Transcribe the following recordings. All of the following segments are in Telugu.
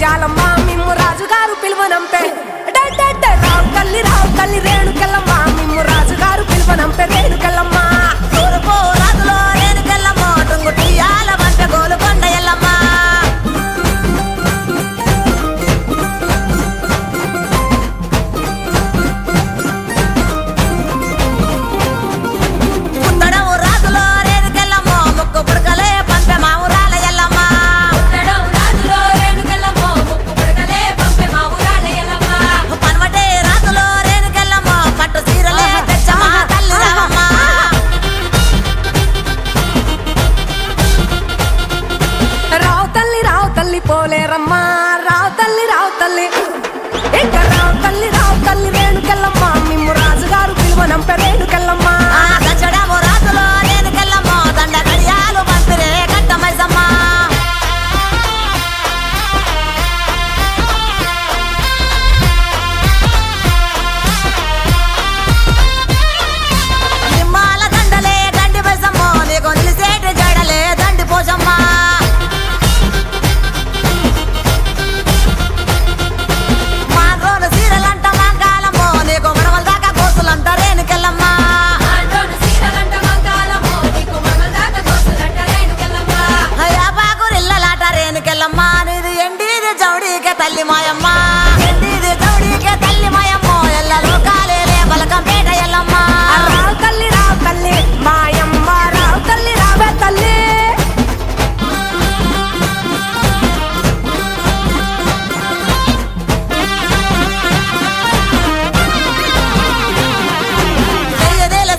ముత్యాలమ్మ మిమ్ము రాజుగారు పిలువనంపే రావు తల్లి రేణుకెళ్ళమ్మ మిమ్ము రాజుగారు పిలువనంపే రేణుకెళ్ళమ్మ తూర్పు రాజులో రేణుకెళ్ళమ్మ టుంగుటియాల వంట గోలుకొండ ఎల్లమ్మ పుత్తడము రాజులో రేణుకెళ్ళమ్మ ముక్కు పుడకలే పంపె మా ఊరాల ఎల్లమ్మ పనవటే రాజులో రేణుకెళ్ళమ్మ పట్టు సీరలే తెచ్చమ్మ తల్లి రావమ్మ రావు తల్లి పోలేరమ్మ రావు తల్లి ఇంకా రావు తల్లి రేణుకెళ్ళమ్మ మిమ్ము రాజుగారు పిలువనంపే రేణుకెళ్ళమ్మ దచ్చడము రాజులో రేణుకెళ్ళమ్మ దండ గడియాలు పంపిరే కట్టమైసమ్మ నిమ్మాల దండలే దండి మైసమ్మ నీకు నిలిసేటి జడలే దండి పోషమ్మ మాగోలు సీరలంట మంగాలమ్మో నీకు మడవల దాకా కోసులంట రేణుకెళ్ళమ్మ యాపాకురిల్లలాట రేణుకెళ్ళమ్మ నీది ఎండిది చౌడీకే తల్లి మాయమ్మ ఎండిది చౌడీకే తల్లి మాయమ్మో ఎల్ల లోకాలేలే బలకంపేట ఎల్లమ్మ రావు తల్లి మాయమ్మ రావు తల్లి రావే తల్లి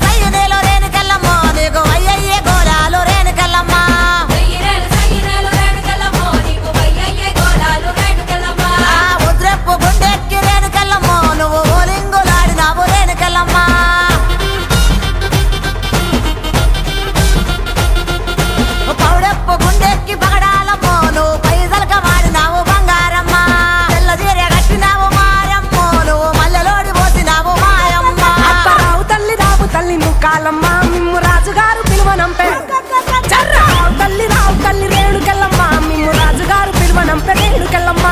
సయ్యదేలో రేణుకెళ్ళమ్మో నీకు అయ్యయ్యే గోలాలు రేణుకెళ్ళమ్మ ఉద్రెప్పు గుండెక్కి రేణుకెళ్ళమ్మో నువ్వు ఓలింగులాడినావు రేణుకెళ్ళమ్మ పౌడెప్పు గుండెక్కి పగడాలమ్మో నువ్వు పైసలక వాడినావు బంగారమ్మ తెల్ల చీర కట్టినావు మాయమ్మో నువ్వు మల్లెలోడి పోసినావు మాయమ్మ రావు తల్లి ముక్కాలమ్మ మిమ్ము రాజుగారు పిలువనంపే రావు తల్లి రేణుకెళ్ళమ్మ మిమ్ము రాజుగారు పిలువనంపే రేణుకెళ్ళమ్మ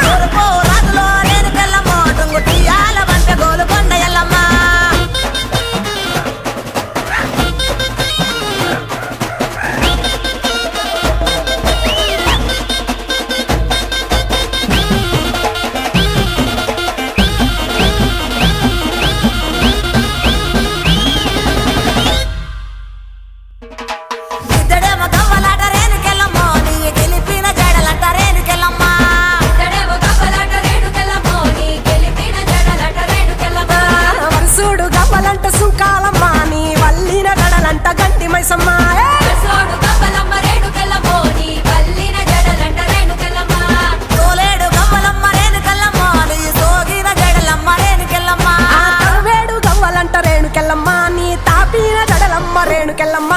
తూర్పు రాజులో రేణుకెళ్ళమ్మ టుంగుటియాల వంట గోలుకొండ ఎల్లమ్మ ఇద్దడేమో గవ్వలాట రేణుకెళ్ళమ్మ నీ గెలిపిన జడలంట రేణుకెళ్ళమ్మ వరుసుడు గవ్వలంట సుంకాలమ్మ నీ వల్లిన గడలంట గంటి మైసమ్మ తోలేడు గవ్వలమ్మ రేణుకెళ్ళమ్మ నీ సోగిన జడలమ్మ రేణుకెళ్ళమ్మ వేడు గవ్వలంట రేణుకెళ్ళమ్మ నీ తాపిన గడలమ్మ రేణుకెళ్ళమ్మ